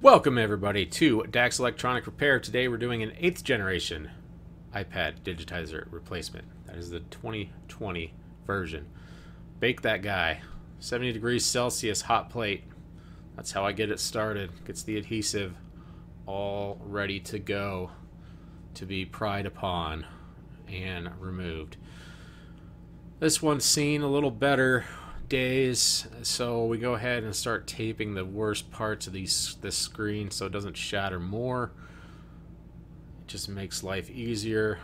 Welcome everybody to Dax Electronic Repair. Today we're doing an 8th generation iPad digitizer replacement. That is the 2020 version. Bake that guy. 70 degrees Celsius hot plate. That's how I get it started. Gets the adhesive all ready to go to be pried upon and removed. This one's seen a little better days, so we go ahead and start taping the worst parts of this screen so it doesn't shatter more. It just makes life easier.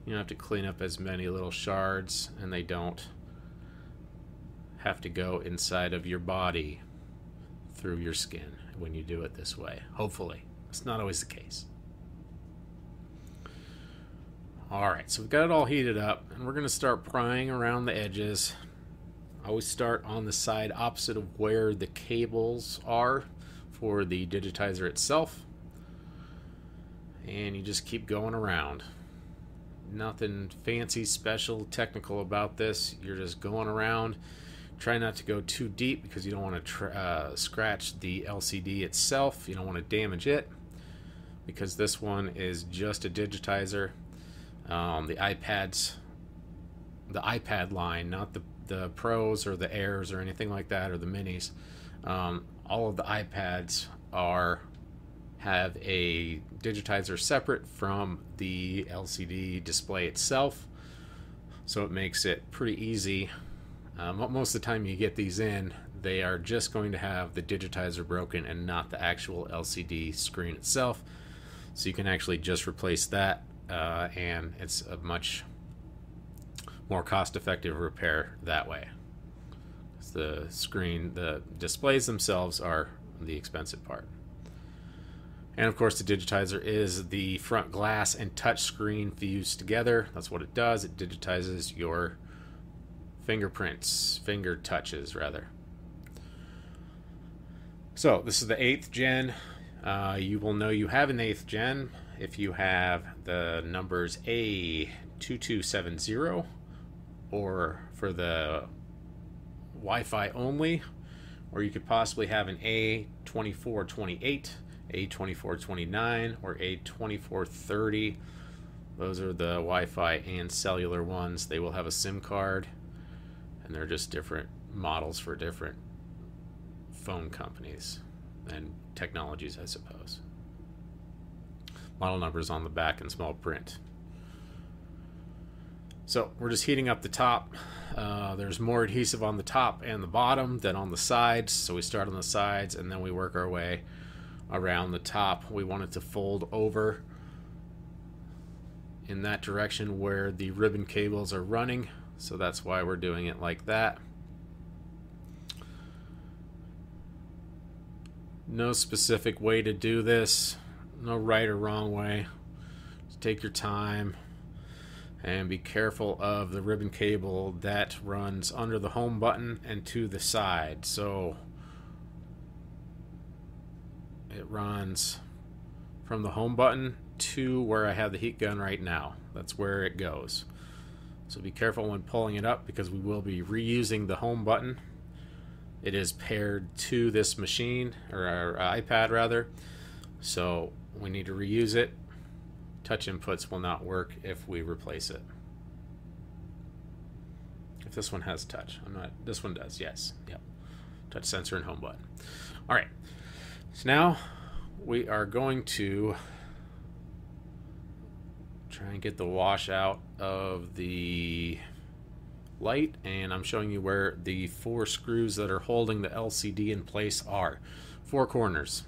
You don't have to clean up as many little shards, and they don't have to go inside of your body through your skin when you do it this way. Hopefully. It's not always the case. Alright, so we've got it all heated up, and we're going to start prying around the edges. I always start on the side opposite of where the cables are for the digitizer itself. And you just keep going around. Nothing fancy, special, technical about this. You're just going around. Try not to go too deep because you don't want to scratch the LCD itself. You don't want to damage it because this one is just a digitizer. The iPad line, not the Pros or the Airs or anything like that, or the Minis. All of the iPads have a digitizer separate from the LCD display itself, so it makes it pretty easy. Most of the time you get these in, they are just going to have the digitizer broken and not the actual LCD screen itself, so you can actually just replace that, and it's a much more cost-effective repair that way. The screen, the displays themselves are the expensive part. And of course the digitizer is the front glass and touch screen fused together. That's what it does. It digitizes your fingerprints, finger touches rather. So this is the 8th gen. You will know you have an 8th gen if you have the numbers A2270, or for the Wi-Fi only, or you could possibly have an A2428, A2429, or A2430. Those are the Wi-Fi and cellular ones. They will have a SIM card, and they're just different models for different phone companies and technologies, I suppose. Model numbers on the back in small print. So we're just heating up the top. There's more adhesive on the top and the bottom than on the sides, so we start on the sides and then we work our way around the top. We want it to fold over in that direction where the ribbon cables are running, so that's why we're doing it like that. No specific way to do this, no right or wrong way. Just take your time. And be careful of the ribbon cable that runs under the home button and to the side. So it runs from the home button to where I have the heat gun right now. That's where it goes. So be careful when pulling it up because we will be reusing the home button. It is paired to this machine, or our iPad rather. So we need to reuse it. Touch inputs will not work if we replace it. If this one has touch, this one does, yes, yep. Touch sensor and home button. All right, so now we are going to try and get the wash out of the light, and I'm showing you where the 4 screws that are holding the LCD in place are. 4 corners.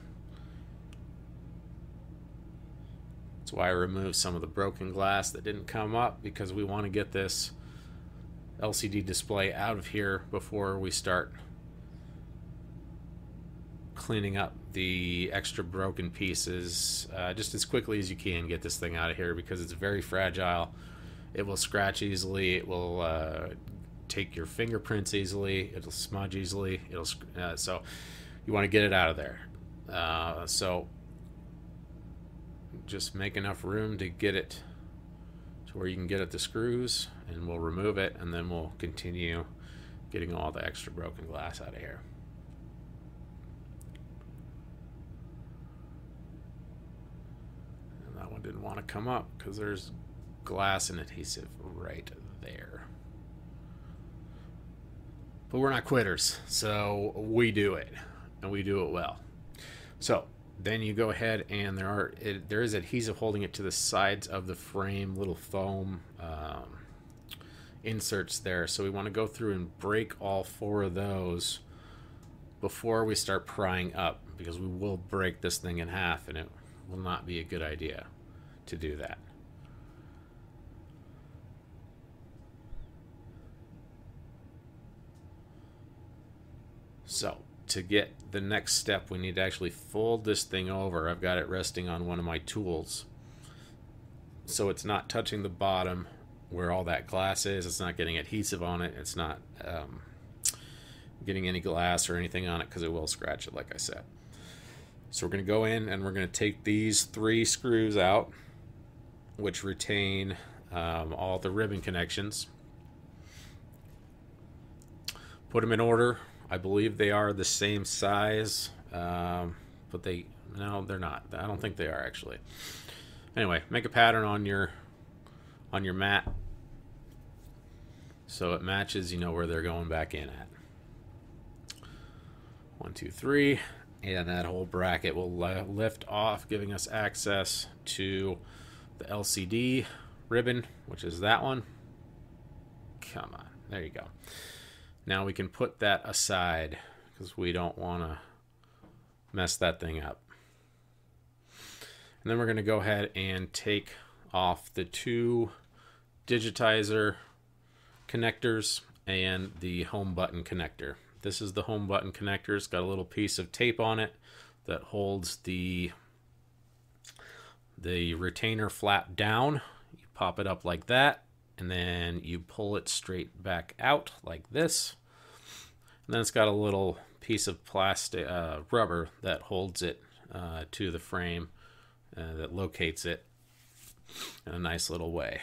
That's why I removed some of the broken glass that didn't come up, because we want to get this LCD display out of here before we start cleaning up the extra broken pieces. Just as quickly as you can get this thing out of here because it's very fragile. It will scratch easily. It will take your fingerprints easily. It'll smudge easily. So you want to get it out of there. So just make enough room to get it to where you can get at the screws, and we'll remove it, and then we'll continue getting all the extra broken glass out of here. didn't want to come up because there's glass and adhesive right there. But we're not quitters, so we do it, and we do it well. So then you go ahead, and there is adhesive holding it to the sides of the frame, little foam inserts there. So we want to go through and break all 4 of those before we start prying up, because we will break this thing in half, and it will not be a good idea to do that. So to get the next step, we need to actually fold this thing over. I've got it resting on one of my tools, so it's not touching the bottom where all that glass is. It's not getting adhesive on it. It's not getting any glass or anything on it, because it will scratch it, like I said. So we're going to go in and we're going to take these 3 screws out, which retain all the ribbon connections. Put them in order. I believe they are the same size, but no, they're not. I don't think they are, actually. Anyway, make a pattern on your mat so it matches, where they're going back in at. 1, 2, 3, and that whole bracket will lift off, giving us access to the LCD ribbon, which is that one. Come on, there you go. Now we can put that aside, because we don't want to mess that thing up. And then we're going to go ahead and take off the 2 digitizer connectors and the home button connector. This is the home button connector. It's got a little piece of tape on it that holds the retainer flap down. You pop it up like that, and then you pull it straight back out like this. And then it's got a little piece of plastic rubber that holds it to the frame, that locates it in a nice little way.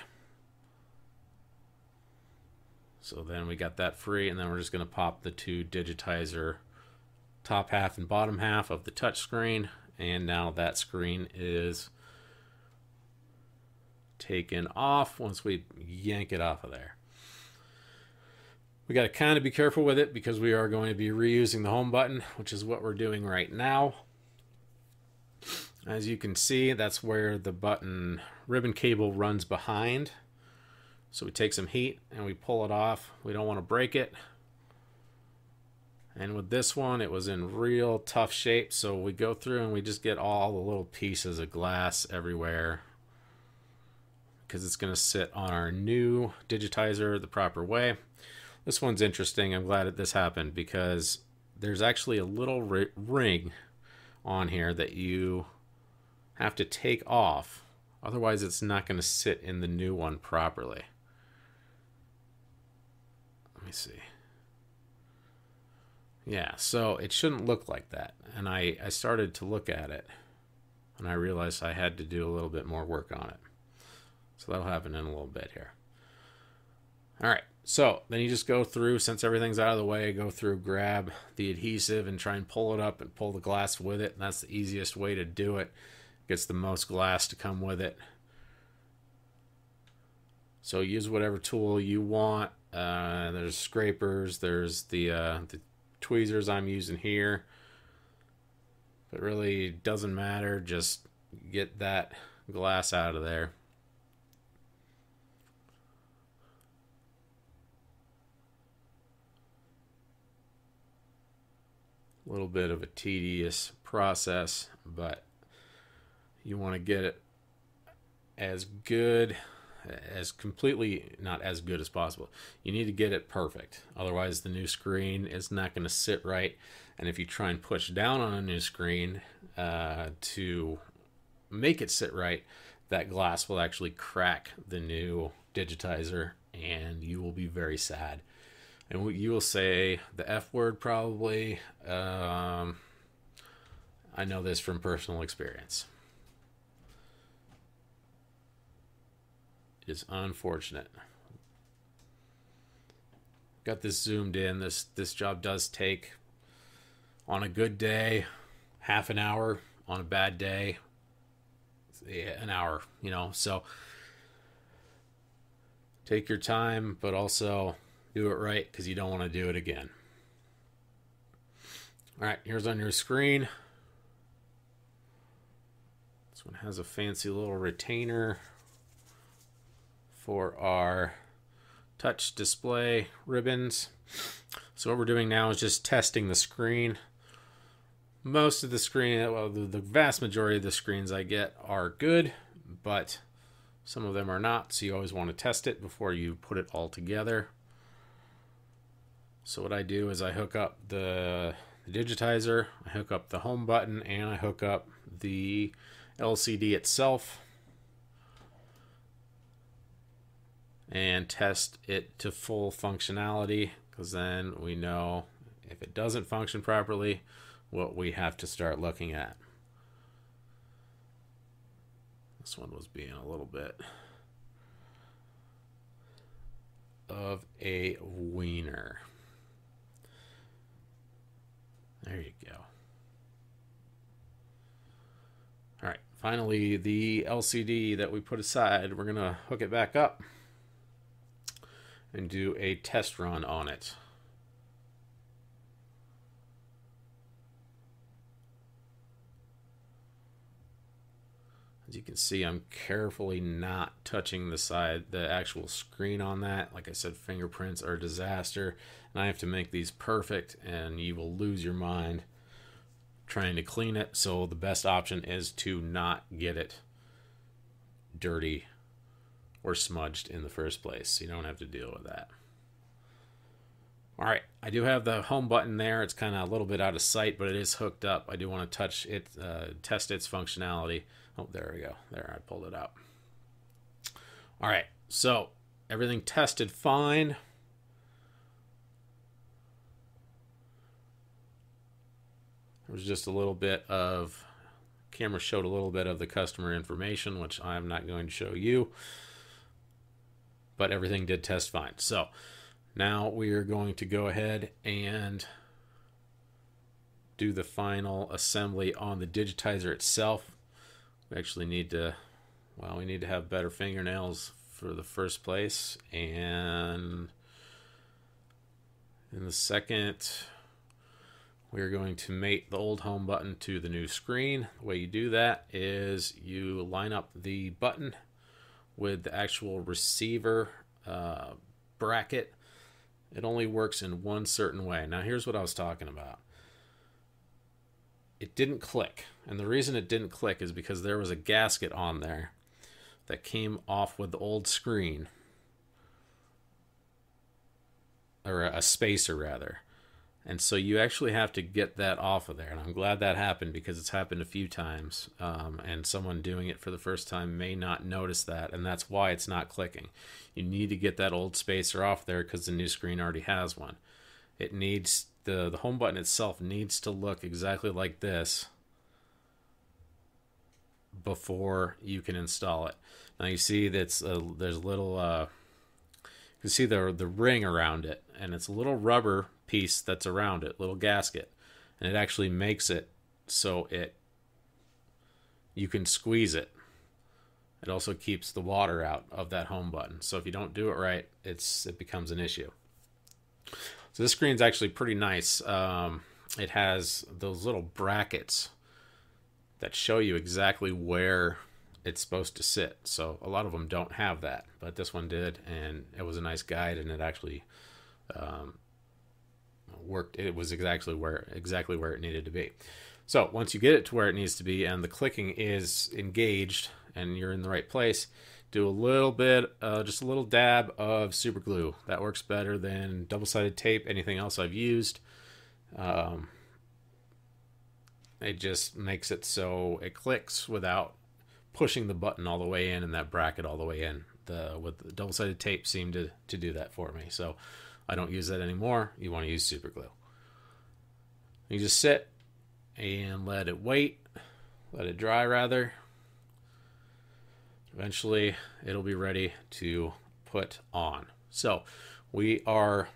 So then we got that free, and then we're just going to pop the 2 digitizer top half and bottom half of the touch screen, and now that screen is taken off once we yank it off of there. We got to kind of be careful with it, because we are going to be reusing the home button, which is what we're doing right now. As you can see, that's where the button ribbon cable runs behind. So we take some heat and we pull it off. We don't want to break it. And with this one, it was in real tough shape, so we go through and we just get all the little pieces of glass everywhere, because it's going to sit on our new digitizer the proper way. This one's interesting. I'm glad that this happened, because there's actually a little ring on here that you have to take off. Otherwise, it's not going to sit in the new one properly. Let me see. Yeah, so it shouldn't look like that. And I started to look at it, and I realized I had to do a little bit more work on it. So that'll happen in a little bit here. All right, so then you just go through, since everything's out of the way, go through, grab the adhesive and try and pull it up and pull the glass with it. And that's the easiest way to do it. Gets the most glass to come with it. So use whatever tool you want. There's scrapers, there's the tweezers I'm using here. It really doesn't matter, just get that glass out of there. A little bit of a tedious process, but you want to get it as good, as completely, not as good as possible. You need to get it perfect. Otherwise, the new screen is not going to sit right. And if you try and push down on a new screen to make it sit right, that glass will actually crack the new digitizer, and you will be very sad. And you will say the F word probably. I know this from personal experience. It is unfortunate. Got this zoomed in. This job does take, on a good day, half an hour. On a bad day, an hour, you know. So take your time, but also do it right because you don't want to do it again. All right, here's on your screen. This one has a fancy little retainer for our touch display ribbons. So what we're doing now is just testing the screen. Most of the screen, well, the vast majority of the screens I get are good, but some of them are not, so you always want to test it before you put it all together. So what I do is I hook up the digitizer, I hook up the home button, and I hook up the LCD itself and test it to full functionality, because then we know if it doesn't function properly, what we have to start looking at. This one was being a little bit of a wiener. There you go. All right, finally, the LCD that we put aside, we're gonna hook it back up and do a test run on it. As you can see, I'm carefully not touching the actual screen on that. Like I said, fingerprints are a disaster, and I have to make these perfect, and you will lose your mind trying to clean it. So the best option is to not get it dirty or smudged in the first place, so you don't have to deal with that. All right, I do have the home button there. It's kind of a little bit out of sight, but it is hooked up. I do want to touch it, test its functionality. Oh, there we go. There, I pulled it out. All right, so everything tested fine. There was just a little bit of, camera showed a little bit of the customer information, which I'm not going to show you, but everything did test fine. So now we are going to go ahead and do the final assembly on the digitizer itself. We actually need to, well, we need to have better fingernails for the first place, and in the second, we're going to mate the old home button to the new screen. The way you do that is you line up the button with the actual receiver bracket. It only works in one certain way. Now here's what I was talking about. It didn't click, and the reason it didn't click is because there was a gasket on there that came off with the old screen, or a spacer rather, and so you actually have to get that off of there. And I'm glad that happened, because it's happened a few times, and someone doing it for the first time may not notice that, and that's why it's not clicking. You need to get that old spacer off there because the new screen already has one. It needs the home button itself needs to look exactly like this before you can install it. Now you see that's there's a little you can see the ring around it, and it's a little rubber piece that's around it, little gasket, and it actually makes it so you can squeeze it. It also keeps the water out of that home button. So if you don't do it right, it becomes an issue. So this screen's actually pretty nice. It has those little brackets that show you exactly where it's supposed to sit. So a lot of them don't have that, but this one did, and it was a nice guide, and it actually worked. It was exactly where it needed to be. So once you get it to where it needs to be and the clicking is engaged and you're in the right place, do a little bit, just a little dab of super glue. That works better than double-sided tape, anything else I've used. It just makes it so it clicks without pushing the button all the way in and that bracket all the way in. With the double-sided tape seemed to do that for me. So I don't use that anymore. You want to use super glue. You just sit and let it dry rather. Eventually, it'll be ready to put on. So we are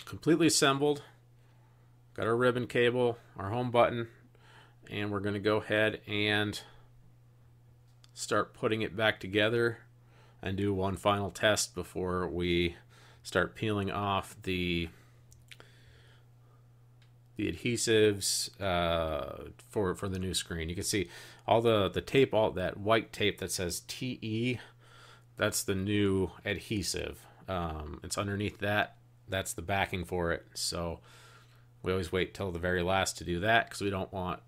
completely assembled. Got our ribbon cable, our home button, and we're going to go ahead and start putting it back together and do one final test before we start peeling off the adhesives for the new screen. You can see all the tape, all that white tape that says TE, that's the new adhesive. It's underneath that. That's the backing for it. So we always wait till the very last to do that because we don't want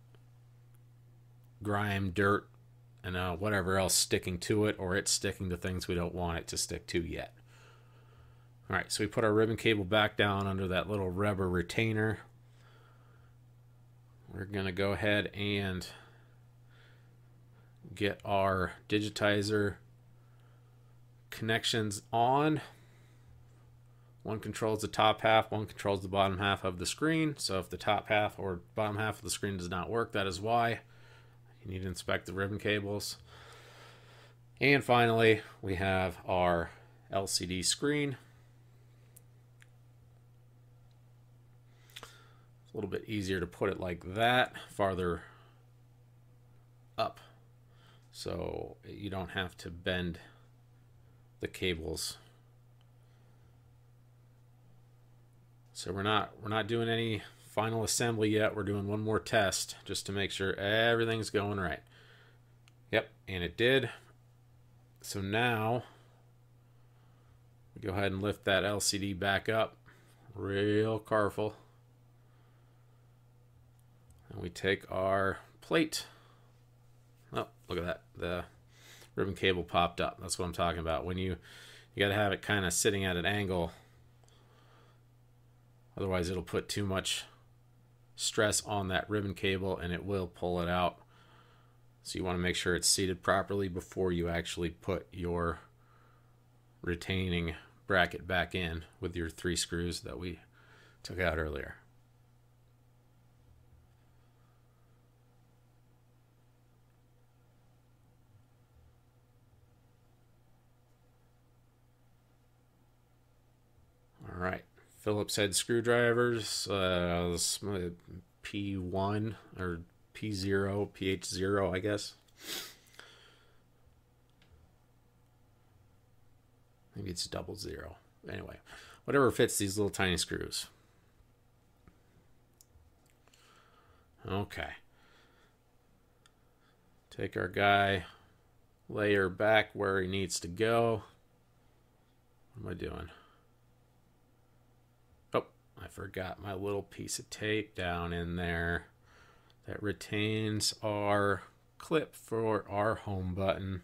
grime, dirt, and whatever else sticking to it, or it's sticking to things we don't want it to stick to yet. All right, so we put our ribbon cable back down under that little rubber retainer. We're going to go ahead and get our digitizer connections on. One controls the top half, one controls the bottom half of the screen. So if the top half or bottom half of the screen does not work, that is why. You need to inspect the ribbon cables. And finally, we have our LCD screen. It's a little bit easier to put it like that, farther up, so you don't have to bend the cables. So we're not doing any final assembly yet. We're doing one more test just to make sure everything's going right. Yep, and it did. So now we go ahead and lift that LCD back up real careful. And we take our plate. Oh, look at that. The ribbon cable popped up. That's what I'm talking about. When you got to have it kind of sitting at an angle. Otherwise, it'll put too much stress on that ribbon cable and it will pull it out. So you want to make sure it's seated properly before you actually put your retaining bracket back in with your 3 screws that we took out earlier. All right. Phillips head screwdrivers, P1 or P0, PH0, I guess. Maybe it's 00. Anyway, whatever fits these little tiny screws. Okay. Take our guy, layer back where he needs to go. What am I doing? I forgot my little piece of tape down in there that retains our clip for our home button.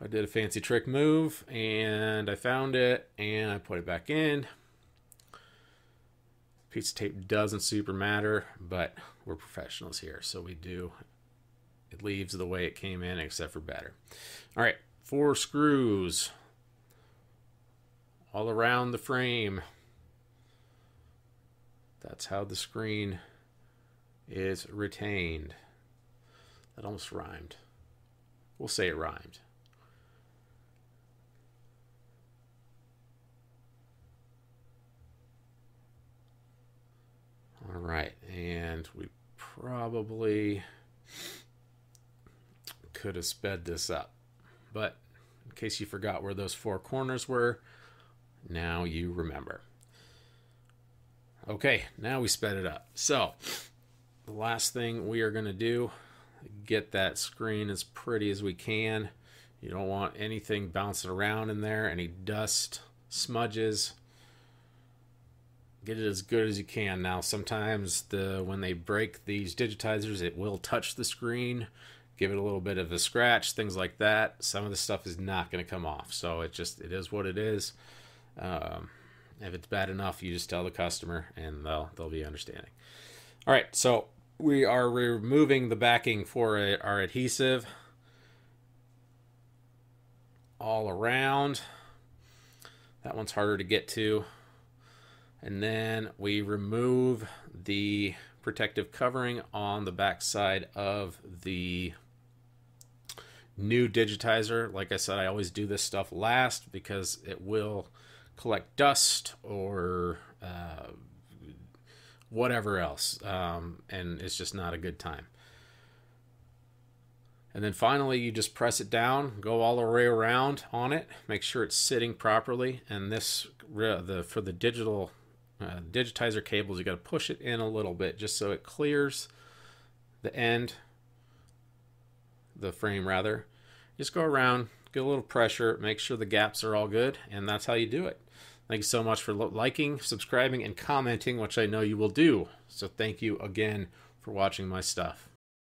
I did a fancy trick move and I found it and I put it back in. Piece of tape doesn't super matter, but we're professionals here, so we do. It leaves the way it came in except for better. All right, 4 screws all around the frame. That's how the screen is retained. That almost rhymed. We'll say it rhymed. All right, and we probably could have sped this up, but in case you forgot where those 4 corners were, now you remember. Okay, now we sped it up. So the last thing we are going to do, get that screen as pretty as we can. You don't want anything bouncing around in there, any dust, smudges. Get it as good as you can. Now sometimes when they break these digitizers, it will touch the screen, give it a little bit of a scratch, things like that. Some of the stuff is not going to come off, so it is what it is. If it's bad enough, you just tell the customer and they'll be understanding. All right, so we are removing the backing for our adhesive all around. That one's harder to get to. And then we remove the protective covering on the back side of the new digitizer. Like I said, I always do this stuff last because it will collect dust or whatever else, and it's just not a good time. And then finally, you just press it down, go all the way around on it, make sure it's sitting properly. And this, for the digital digitizer cables, you got to push it in a little bit just so it clears the end, the frame rather. Just go around, get a little pressure, make sure the gaps are all good, and that's how you do it. Thank you so much for liking, subscribing, and commenting, which I know you will do. So thank you again for watching my stuff.